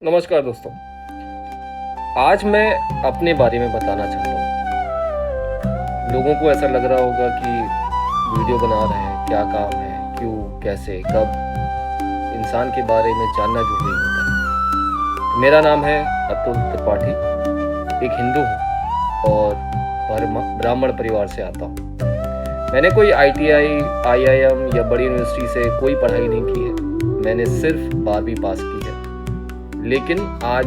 नमस्कार दोस्तों। आज मैं अपने बारे में बताना चाहता हूँ। लोगों को ऐसा लग रहा होगा कि वीडियो बना रहे हैं, क्या काम है, क्यों, कैसे, कब। इंसान के बारे में जानना जरूरी होता है। मेरा नाम है अतुल त्रिपाठी। एक हिंदू हूँ और ब्राह्मण परिवार से आता हूँ। मैंने कोई ITI, IIM या बड़ी यूनिवर्सिटी से कोई पढ़ाई नहीं की है। मैंने सिर्फ 12वीं पास की है। लेकिन आज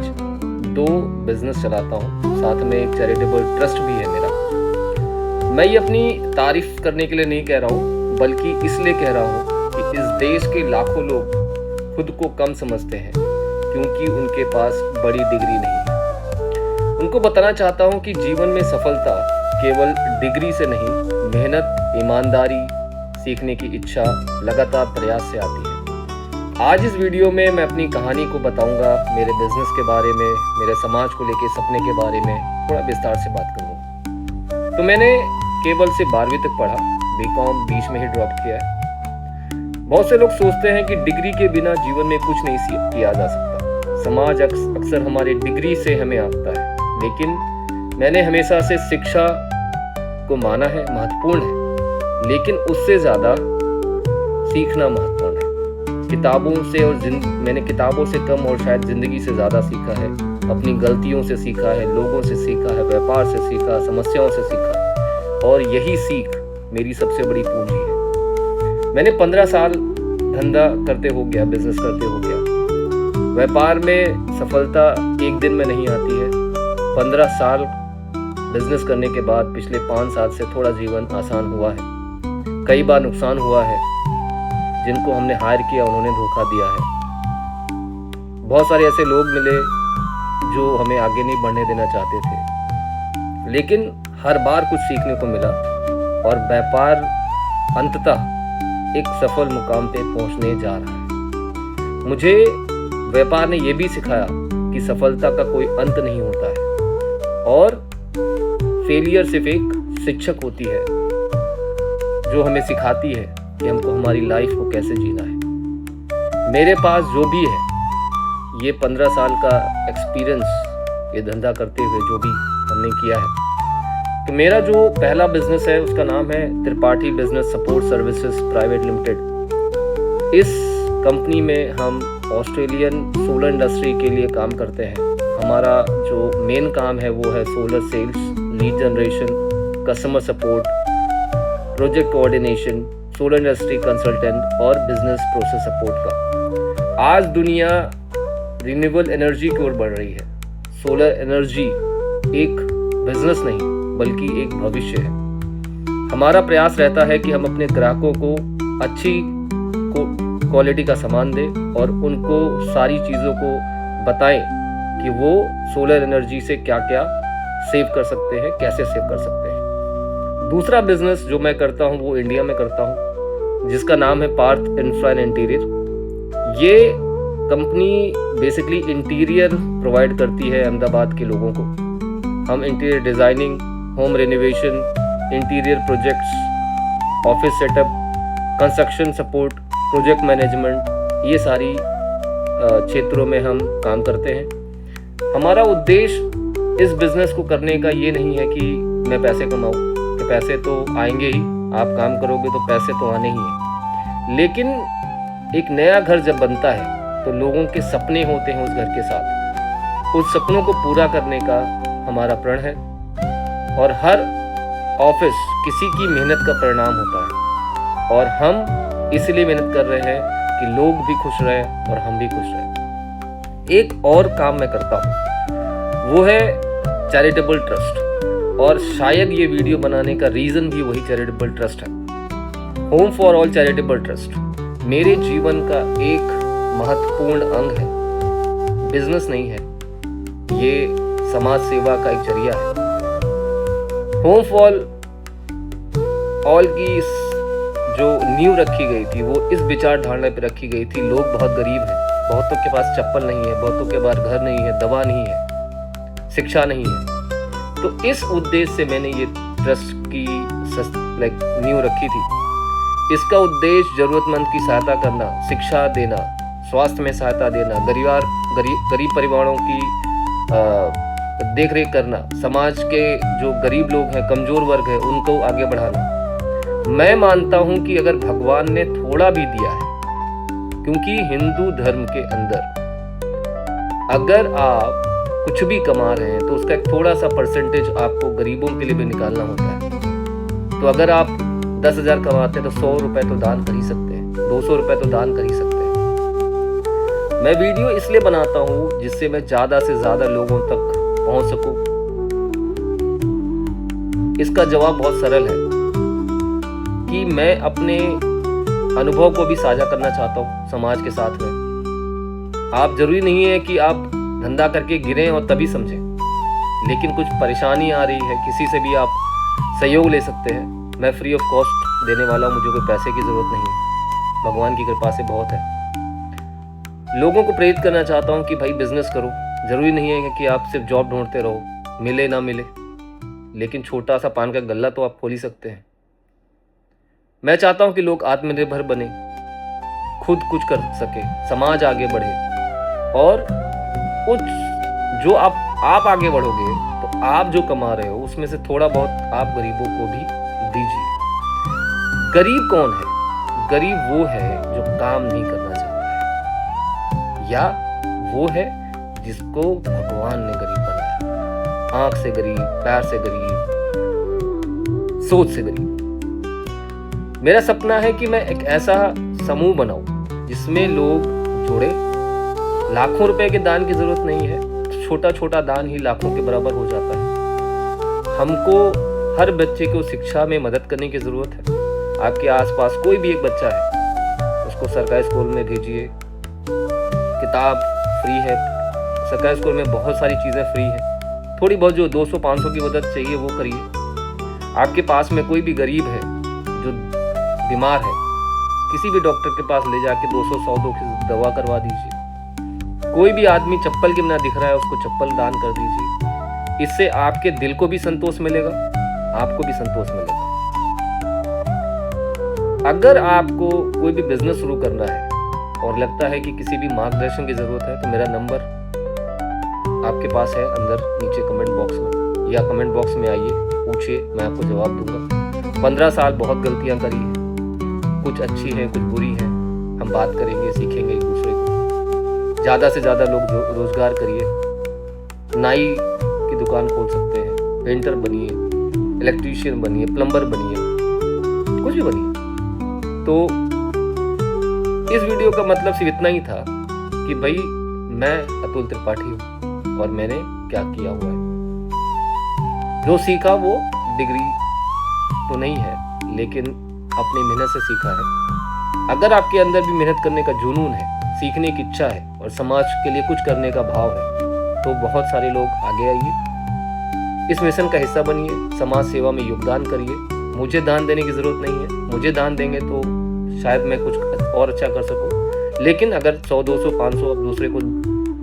2 बिजनेस चलाता हूँ, साथ में एक चैरिटेबल ट्रस्ट भी है मेरा। मैं ये अपनी तारीफ करने के लिए नहीं कह रहा हूँ, बल्कि इसलिए कह रहा हूँ कि इस देश के लाखों लोग खुद को कम समझते हैं क्योंकि उनके पास बड़ी डिग्री नहीं है। उनको बताना चाहता हूँ कि जीवन में सफलता केवल डिग्री से नहीं, मेहनत, ईमानदारी, सीखने की इच्छा, लगातार प्रयास से आती है। आज इस वीडियो में मैं अपनी कहानी को बताऊंगा, मेरे बिजनेस के बारे में, मेरे समाज को लेके सपने के बारे में थोड़ा विस्तार से बात करूंगा। तो मैंने केवल से 12वीं तक पढ़ा, BCom बीच में ही ड्रॉप किया है। बहुत से लोग सोचते हैं कि डिग्री के बिना जीवन में कुछ नहीं किया जा सकता। समाज अक्सर हमारी डिग्री से हमें आंकता है, लेकिन मैंने हमेशा से शिक्षा को माना है, महत्वपूर्ण है, लेकिन उससे ज़्यादा सीखना महत्वपूर्ण है। किताबों से और मैंने किताबों से कम और शायद ज़िंदगी से ज़्यादा सीखा है। अपनी गलतियों से सीखा है, लोगों से सीखा है, व्यापार से सीखा, समस्याओं से सीखा, और यही सीख मेरी सबसे बड़ी पूंजी है। मैंने 15 साल धंधा करते हो गया, बिजनेस करते हो गया। व्यापार में सफलता एक दिन में नहीं आती है। 15 साल बिजनेस करने के बाद पिछले 5 साल से थोड़ा जीवन आसान हुआ है। कई बार नुकसान हुआ है। जिनको हमने हायर किया उन्होंने धोखा दिया है। बहुत सारे ऐसे लोग मिले जो हमें आगे नहीं बढ़ने देना चाहते थे, लेकिन हर बार कुछ सीखने को मिला और व्यापार अंततः एक सफल मुकाम पे पहुंचने जा रहा है। मुझे व्यापार ने यह भी सिखाया कि सफलता का कोई अंत नहीं होता है और फेलियर सिर्फ एक शिक्षक होती है जो हमें सिखाती है कि हमको हमारी लाइफ को कैसे जीना है। मेरे पास जो भी है, ये 15 साल का एक्सपीरियंस, ये धंधा करते हुए जो भी हमने किया है। तो मेरा जो पहला बिजनेस है उसका नाम है Tripathi business support services private limited. इस कंपनी में हम ऑस्ट्रेलियन सोलर इंडस्ट्री के लिए काम करते हैं। हमारा जो मेन काम है वो है solar cells, lead generation, customer support, project coordination, solar industry consultant और बिजनेस प्रोसेस सपोर्ट का। आज दुनिया रिन्यूएबल एनर्जी की ओर बढ़ रही है। सोलर एनर्जी एक बिजनेस नहीं बल्कि एक भविष्य है। हमारा प्रयास रहता है कि हम अपने ग्राहकों को अच्छी क्वालिटी का सामान दें और उनको सारी चीज़ों को बताएं कि वो सोलर एनर्जी से क्या क्या सेव कर सकते हैं, कैसे सेव कर सकते हैं। दूसरा बिजनेस जो मैं करता हूँ वो इंडिया में करता हूँ, जिसका नाम है पार्थ इंफ्रा एंड इंटीरियर। ये कंपनी बेसिकली इंटीरियर प्रोवाइड करती है अहमदाबाद के लोगों को। हम interior designing, home renovation, interior projects, office setup, construction support, project management, ये सारी क्षेत्रों में हम काम करते हैं। हमारा उद्देश्य इस बिज़नेस को करने का ये नहीं है कि मैं पैसे कमाऊँ, कि पैसे तो आएंगे ही, आप काम करोगे तो पैसे तो आने ही हैं, लेकिन एक नया घर जब बनता है तो लोगों के सपने होते हैं उस घर के साथ। उस सपनों को पूरा करने का हमारा प्रण है और हर ऑफिस किसी की मेहनत का परिणाम होता है और हम इसलिए मेहनत कर रहे हैं कि लोग भी खुश रहें और हम भी खुश रहें। एक और काम मैं करता हूँ वो है चैरिटेबल ट्रस्ट, और शायद ये वीडियो बनाने का रीज़न भी वही चैरिटेबल ट्रस्ट है। Home for all charitable trust मेरे जीवन का एक महत्वपूर्ण अंग है। बिजनेस नहीं है, ये समाज सेवा का एक जरिया है। होम फॉर ऑल की जो नींव रखी गई थी वो इस विचारधारणा पर रखी गई थी, लोग बहुत गरीब हैं, बहुतों के पास चप्पल नहीं है, बहुतों के पास घर नहीं है, दवा नहीं है, शिक्षा नहीं है। तो इस उद्देश्य से मैंने ये ट्रस्ट की नींव रखी थी। इसका उद्देश्य जरूरतमंद की सहायता करना, शिक्षा देना, स्वास्थ्य में सहायता देना, गरीब परिवारों की देख रेख करना, समाज के जो गरीब लोग हैं, कमज़ोर वर्ग है, उनको आगे बढ़ाना। मैं मानता हूं कि अगर भगवान ने थोड़ा भी दिया है, क्योंकि हिंदू धर्म के अंदर अगर आप कुछ भी कमा रहे हैं तो उसका एक थोड़ा सा परसेंटेज आपको गरीबों के लिए भी निकालना होता है। तो अगर आप 10,000 कमाते हैं तो 100 रुपए तो दान कर ही सकते हैं, 200 रुपए तो दान कर ही सकते हैं। मैं वीडियो इसलिए बनाता हूं जिससे मैं ज़्यादा से ज़्यादा लोगों तक पहुंच सकूं। इसका जवाब बहुत सरल है कि मैं अपने अनुभव को भी साझा करना चाहता हूं समाज के साथ में। आप जरूरी नहीं है कि आप धंधा करके गिरें और तभी समझें, लेकिन कुछ परेशानी आ रही है, किसी से भी आप सहयोग ले सकते हैं। मैं फ्री ऑफ कॉस्ट देने वाला हूं, मुझे कोई पैसे की ज़रूरत नहीं है, भगवान की कृपा से बहुत है। लोगों को प्रेरित करना चाहता हूं कि भाई बिजनेस करो। ज़रूरी नहीं है कि आप सिर्फ जॉब ढूंढते रहो, मिले ना मिले, लेकिन छोटा सा पान का गल्ला तो आप खोल ही सकते हैं। मैं चाहता हूं कि लोग आत्मनिर्भर बने, खुद कुछ कर सके, समाज आगे बढ़े, और कुछ जो आप आगे बढ़ोगे तो आप जो कमा रहे हो उसमें से थोड़ा बहुत आप गरीबों को भी दीजिए। गरीब कौन है? गरीब वो है जो काम नहीं करना चाहता है, या वो है जिसको भगवान ने गरीब बनाया। आंख से गरीब, पैर से गरीब, सोच से गरीब। मेरा सपना है कि मैं एक ऐसा समूह बनाऊं जिसमें लोग जुड़े। लाखों रुपए के दान की जरूरत नहीं है, छोटा छोटा दान ही लाखों के बराबर हो जाता है। हमको हर बच्चे को शिक्षा में मदद करने की जरूरत है। आपके आसपास कोई भी एक बच्चा है, उसको सरकारी स्कूल में भेजिए। किताब फ्री है, सरकारी स्कूल में बहुत सारी चीज़ें फ्री है। थोड़ी बहुत जो 200-500 की मदद चाहिए वो करिए। आपके पास में कोई भी गरीब है जो बीमार है, किसी भी डॉक्टर के पास ले जाके 200-100 की दवा करवा दीजिए। कोई भी आदमी चप्पल के बिना दिख रहा है, उसको चप्पल दान कर दीजिए। इससे आपके दिल को भी संतोष मिलेगा, आपको भी संतोष मिलेगा। अगर आपको कोई भी बिजनेस शुरू करना है और लगता है कि किसी भी मार्गदर्शन की जरूरत है, तो मेरा नंबर आपके पास है अंदर नीचे कमेंट बॉक्स में, या कमेंट बॉक्स में आइए, पूछिए, मैं आपको जवाब दूंगा। 15 साल बहुत गलतियां करी हैं, कुछ अच्छी हैं, कुछ बुरी हैं। हम बात करेंगे, सीखेंगे एक दूसरे को। ज़्यादा से ज़्यादा लोग रोजगार करिए। नाई की दुकान खोल सकते हैं, पेंटर बनिए, इलेक्ट्रीशियन बनिए, प्लम्बर बनिए, कुछ भी बनिए। तो इस वीडियो का मतलब सिर्फ इतना ही था कि भाई मैं अतुल त्रिपाठी हूँ और मैंने क्या किया हुआ है। जो सीखा वो डिग्री तो नहीं है, लेकिन अपनी मेहनत से सीखा है। अगर आपके अंदर भी मेहनत करने का जुनून है, सीखने की इच्छा है और समाज के लिए कुछ करने का भाव है, तो बहुत सारे लोग आगे आइए, इस मिशन का हिस्सा बनिए, समाज सेवा में योगदान करिए। मुझे दान देने की ज़रूरत नहीं है, मुझे दान देंगे तो शायद मैं कुछ और अच्छा कर सकूं, लेकिन अगर 100, 200, 500 आप दूसरे को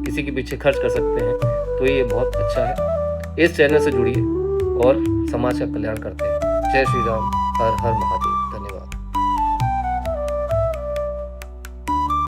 किसी के पीछे खर्च कर सकते हैं तो ये बहुत अच्छा है। इस चैनल से जुड़िए और समाज का कल्याण करते हैं। जय श्री राम, हर हर महादेव।